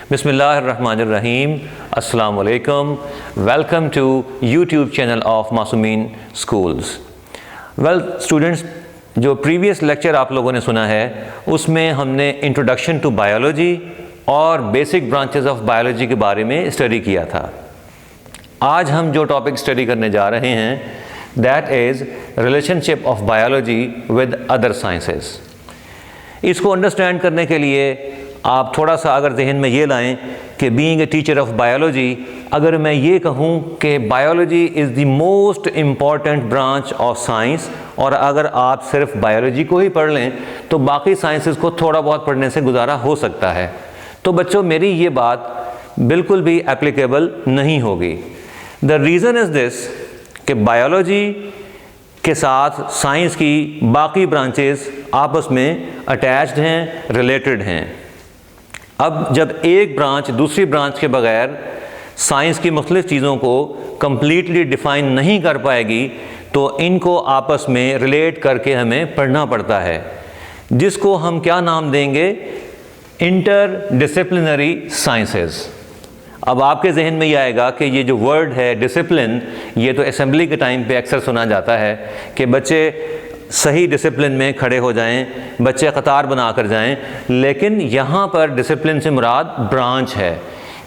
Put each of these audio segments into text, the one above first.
बिस्मिल्लाहिर्रहमानिर्रहीम, अस्सलाम वालेकुम। Welcome to YouTube channel of Masoomeen schools. Well students, जो प्रीवियस लेक्चर आप लोगों ने सुना है उसमें हमने इंट्रोडक्शन टू बायोलॉजी और बेसिक ब्रांचेस ऑफ बायोलॉजी के बारे में स्टडी किया था। आज हम जो टॉपिक स्टडी करने जा रहे हैं that is relationship of biology with other sciences. इसको अंडरस्टैंड करने के लिए आप थोड़ा सा अगर जहन में ये लाएं कि being a teacher of biology, अगर मैं ये कहूँ कि biology is the most important branch of science, और अगर आप सिर्फ बायोलॉजी को ही पढ़ लें तो बाकी साइंसेस को थोड़ा बहुत पढ़ने से गुजारा हो सकता है। तो बच्चों, मेरी ये बात बिल्कुल भी एप्लीकेबल नहीं होगी। द रीज़न इज़ दिस कि बायोलॉजी के साथ साइंस की बाकी ब्रांचेस आपस में अटैच्ड हैं, रिलेटेड हैं। अब जब एक ब्रांच दूसरी ब्रांच के बगैर साइंस की मुख्तलिफ़ चीज़ों को कम्प्लीटली डिफ़ाइन नहीं कर पाएगी तो इनको आपस में रिलेट करके हमें पढ़ना पड़ता है, जिसको हम क्या नाम देंगे? Inter disciplinary sciences. अब आपके जहन में ये आएगा कि ये जो वर्ड है डिसिप्लिन, ये तो असेंबली के टाइम पे अक्सर सुना जाता है कि बच्चे सही डिसिप्लिन में खड़े हो जाएं, बच्चे कतार बना कर जाएं, लेकिन यहाँ पर डिसिप्लिन से मुराद ब्रांच है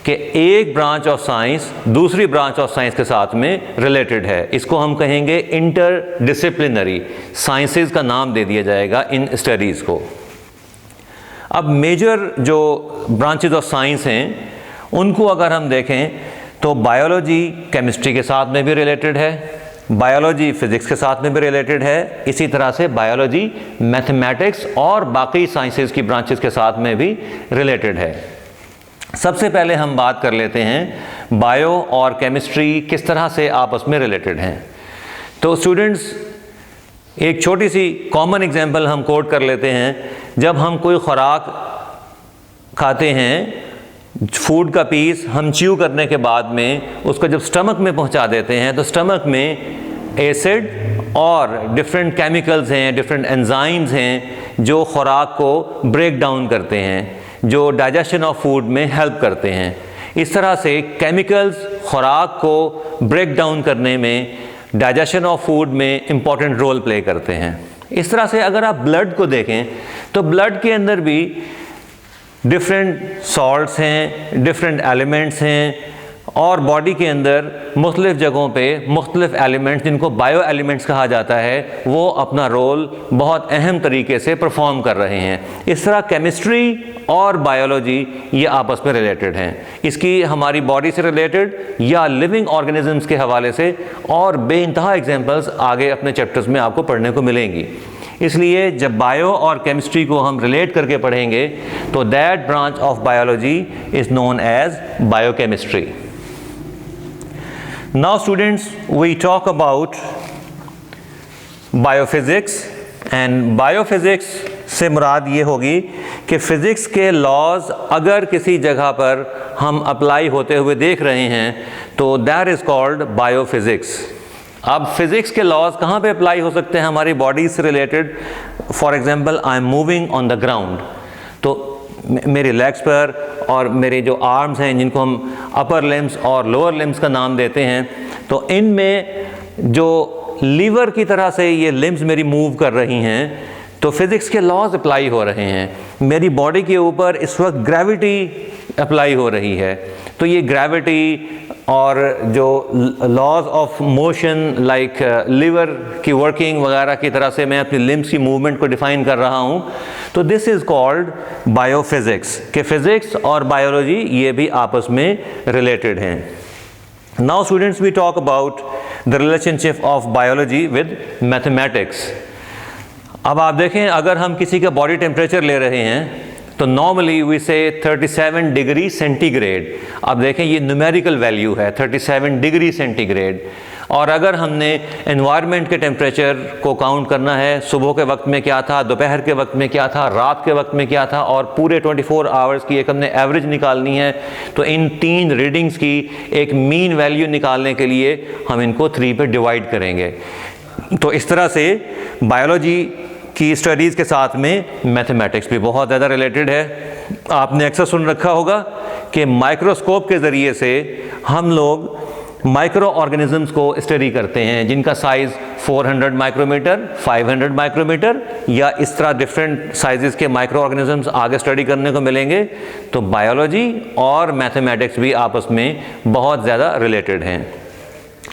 कि एक ब्रांच ऑफ साइंस दूसरी ब्रांच ऑफ साइंस के साथ में रिलेटेड है। इसको हम कहेंगे इंटर डिसिप्लिनरी साइंसेस का नाम दे दिया जाएगा इन स्टडीज़ को। अब मेजर जो ब्रांचेज ऑफ साइंस हैं उनको अगर हम देखें तो बायोलॉजी केमिस्ट्री के साथ में भी रिलेटेड है, बायोलॉजी फिज़िक्स के साथ में भी रिलेटेड है, इसी तरह से बायोलॉजी मैथमेटिक्स और बाकी साइंसेस की ब्रांचेस के साथ में भी रिलेटेड है। सबसे पहले हम बात कर लेते हैं बायो और केमिस्ट्री किस तरह से आपस में रिलेटेड हैं। तो स्टूडेंट्स, एक छोटी सी कॉमन एग्जांपल हम कोट कर लेते हैं। जब हम कोई खुराक खाते हैं, फूड का पीस हम च्यू करने के बाद में उसको जब स्टमक में पहुंचा देते हैं तो स्टमक में एसिड और डिफरेंट केमिकल्स हैं, डिफरेंट एंजाइम्स हैं जो खुराक को ब्रेक डाउन करते हैं, जो डाइजेशन ऑफ फूड में हेल्प करते हैं। इस तरह से केमिकल्स खुराक को ब्रेक डाउन करने में, डाइजेशन ऑफ फूड में इम्पॉर्टेंट रोल प्ले करते हैं। इस तरह से अगर आप ब्लड को देखें तो ब्लड के अंदर भी डिफरेंट सॉल्ट्स हैं, डिफरेंट एलिमेंट्स हैं, और बॉडी के अंदर मुख्तलिफ़ जगहों पे मुख्तलिफ़ एलिमेंट्स जिनको बायो एलिमेंट्स कहा जाता है वो अपना रोल बहुत अहम तरीके से परफॉर्म कर रहे हैं। इस तरह केमिस्ट्री और बायोलॉजी ये आपस में रिलेटेड हैं। इसकी हमारी बॉडी से रिलेटेड या लिविंग ऑर्गेनिजम्स के हवाले से और बेइंतहा एग्जांपल्स आगे अपने चैप्टर्स में आपको पढ़ने को मिलेंगी। इसलिए जब बायो और केमिस्ट्री को हम रिलेट करके पढ़ेंगे तो that branch of biology is known as biochemistry. Now students, we talk about biophysics, and biophysics से मुराद ये होगी कि फ़िज़िक्स के लॉज अगर किसी जगह पर हम अप्लाई होते हुए देख रहे हैं तो दैट इज़ कॉल्ड बायोफिज़िक्स। अब फिज़िक्स के लॉज कहाँ पे अप्लाई हो सकते हैं हमारी बॉडी से related? For example, I am moving on the ground, तो मेरे लेग्स पर और मेरे जो आर्म्स हैं जिनको हम अपर लिम्स और लोअर लिम्स का नाम देते हैं, तो इनमें जो लीवर की तरह से ये लिम्स मेरी मूव कर रही हैं तो फिज़िक्स के लॉज अप्लाई हो रहे हैं। मेरी बॉडी के ऊपर इस वक्त ग्रेविटी अप्लाई हो रही है, तो ये ग्रेविटी और जो laws of motion like lever की वर्किंग वगैरह की तरह से मैं अपनी लिम्स की मूवमेंट को डिफ़ाइन कर रहा हूँ, तो दिस इज़ कॉल्ड बायोफिज़िक्स। कि फ़िज़िक्स और बायोलॉजी ये भी आपस में रिलेटेड हैं। Now students, we talk about the relationship of biology with mathematics. अब आप देखें, अगर हम किसी का बॉडी टेम्परेचर ले रहे हैं तो नॉर्मली वी से 37 डिग्री सेंटीग्रेड। अब देखें, ये न्यूमेरिकल वैल्यू है 37 डिग्री सेंटीग्रेड, और अगर हमने एनवायरनमेंट के टेम्परेचर को काउंट करना है, सुबह के वक्त में क्या था, दोपहर के वक्त में क्या था, रात के वक्त में क्या था, और पूरे 24 आवर्स की एक हमने एवरेज निकालनी है, तो इन तीन रीडिंग्स की एक मीन वैल्यू निकालने के लिए हम इनको 3 पे डिवाइड करेंगे। तो इस तरह से बायोलॉजी की स्टडीज़ के साथ में मैथमेटिक्स भी बहुत ज़्यादा रिलेटेड है। आपने अक्सर सुन रखा होगा कि माइक्रोस्कोप के ज़रिए से हम लोग माइक्रो ऑर्गेनिजम्स को स्टडी करते हैं जिनका साइज़ 400 माइक्रोमीटर, 500 माइक्रोमीटर या इस तरह डिफरेंट साइज़ के माइक्रो ऑर्गेनिजम्स आगे स्टडी करने को मिलेंगे। तो बायोलॉजी और मैथमेटिक्स भी आपस में बहुत ज़्यादा रिलेटेड हैं।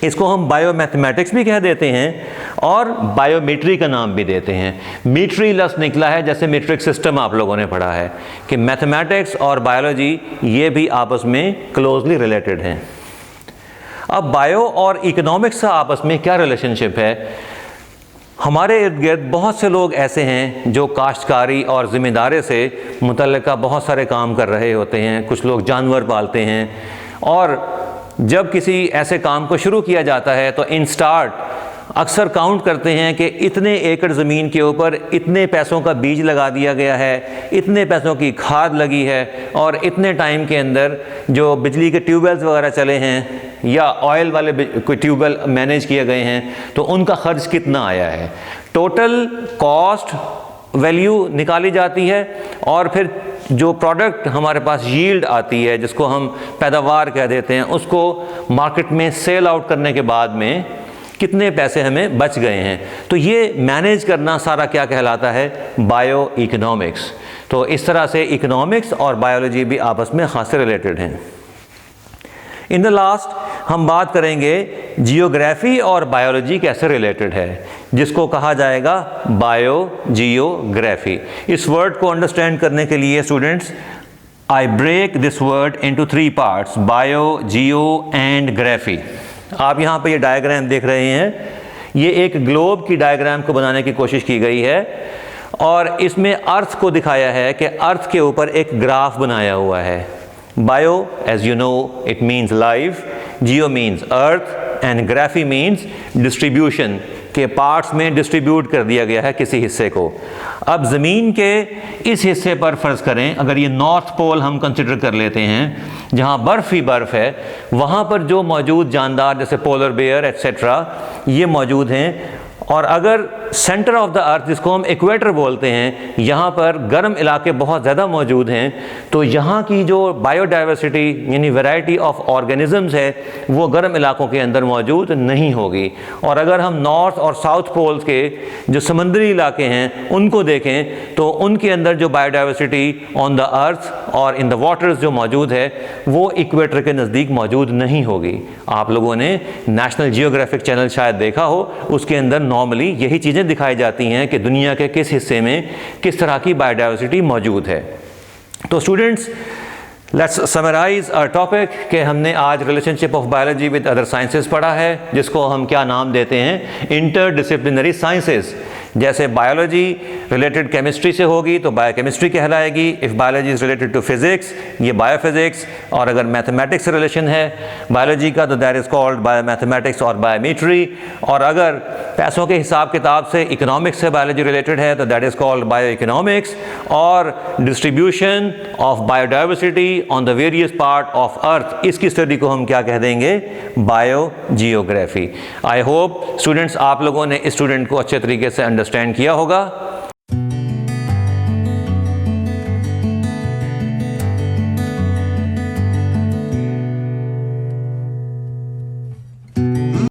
इसको हम बायोमैथमेटिक्स भी कह देते हैं और बायोमेट्री का नाम भी देते हैं। मीट्री लफ्ज़ निकला है, जैसे मीट्रिक सिस्टम आप लोगों ने पढ़ा है कि मैथमेटिक्स और बायोलॉजी ये भी आपस में क्लोजली रिलेटेड हैं। अब बायो और इकोनॉमिक्स का आपस में क्या रिलेशनशिप है? हमारे इर्द गिर्द बहुत से लोग ऐसे हैं जो काश्तकारी और ज़िम्मेदारी से मुतल्लिका बहुत सारे काम कर रहे होते हैं। कुछ लोग जानवर पालते हैं और जब किसी ऐसे काम को शुरू किया जाता है तो इन स्टार्ट अक्सर काउंट करते हैं कि इतने एकड़ ज़मीन के ऊपर इतने पैसों का बीज लगा दिया गया है, इतने पैसों की खाद लगी है और इतने टाइम के अंदर जो बिजली के ट्यूबवेल्स वगैरह चले हैं या ऑयल वाले कोई ट्यूबवेल मैनेज किए गए हैं तो उनका खर्च कितना आया है। टोटल कॉस्ट वैल्यू निकाली जाती है और फिर जो प्रोडक्ट हमारे पास यील्ड आती है, जिसको हम पैदावार कह देते हैं, उसको मार्केट में सेल आउट करने के बाद में कितने पैसे हमें बच गए हैं। तो ये मैनेज करना सारा क्या कहलाता है? Bio economics. तो इस तरह से इकोनॉमिक्स और बायोलॉजी भी आपस में खास रिलेटेड हैं। इन द लास्ट हम बात करेंगे जियोग्राफी और बायोलॉजी कैसे रिलेटेड है, जिसको कहा जाएगा बायो जियोग्राफी। इस वर्ड को अंडरस्टैंड करने के लिए students I break this word into 3 parts, bio, geo and graphy. आप यहाँ पे ये डायग्राम देख रहे हैं, ये एक ग्लोब की डायग्राम को बनाने की कोशिश की गई है और इसमें अर्थ को दिखाया है कि अर्थ के ऊपर एक ग्राफ बनाया हुआ है। Bio, as you know, it means life, geo means earth and graphy means distribution, के पार्ट्स में डिस्ट्रीब्यूट कर दिया गया है किसी हिस्से को। अब ज़मीन के इस हिस्से पर फ़र्ज़ करें, अगर ये नॉर्थ पोल हम कंसिडर कर लेते हैं जहाँ बर्फ़ ही बर्फ़ है, वहाँ पर जो मौजूद जानदार जैसे पोलर बेयर एट्सेट्रा ये मौजूद हैं। और अगर सेंटर ऑफ द अर्थ, जिसको हम इक्वेटर बोलते हैं, यहाँ पर गर्म इलाके बहुत ज़्यादा मौजूद हैं, तो यहाँ की जो बायोडाइवर्सिटी यानी वैरायटी ऑफ ऑर्गेनिजम्स है वो गर्म इलाकों के अंदर मौजूद नहीं होगी। और अगर हम नॉर्थ और साउथ पोल्स के जो समुद्री इलाके हैं उनको देखें तो उनके अंदर जो बायोडाइवर्सिटी ऑन द अर्थ और इन द वाटर्स जो मौजूद है वो इक्वेटर के नज़दीक मौजूद नहीं होगी। आप लोगों ने नेशनल जियोग्राफिक चैनल शायद देखा हो, उसके अंदर नॉर्मली यही चीज़ें दिखाई जाती हैं कि दुनिया के किस हिस्से में किस तरह की बायोडाइवर्सिटी मौजूद है। तो students, let's summarise our topic कि हमने आज relationship of biology with other sciences पढ़ा है, जिसको हम क्या नाम देते हैं? Interdisciplinary sciences. जैसे बायोलॉजी रिलेटेड केमिस्ट्री से होगी तो बायोकेमिस्ट्री कहलाएगी। If biology is related to physics, ये बायोफिज़िक्स। और अगर मैथमेटिक्स से रिलेशन है बायोलॉजी का तो दैट इज़ कॉल्ड बायोमैथमेटिक्स और बायोमेट्री। और अगर पैसों के हिसाब किताब से इकोनॉमिक्स से बायोलॉजी रिलेटेड है तो that is called bio economics. और distribution of biodiversity on the various part of earth, इसकी स्टडी को हम क्या कह देंगे? Bio geography. I hope students आप लोगों ने इस स्टूडेंट को अच्छे तरीके से अंडरस्टैंड किया होगा।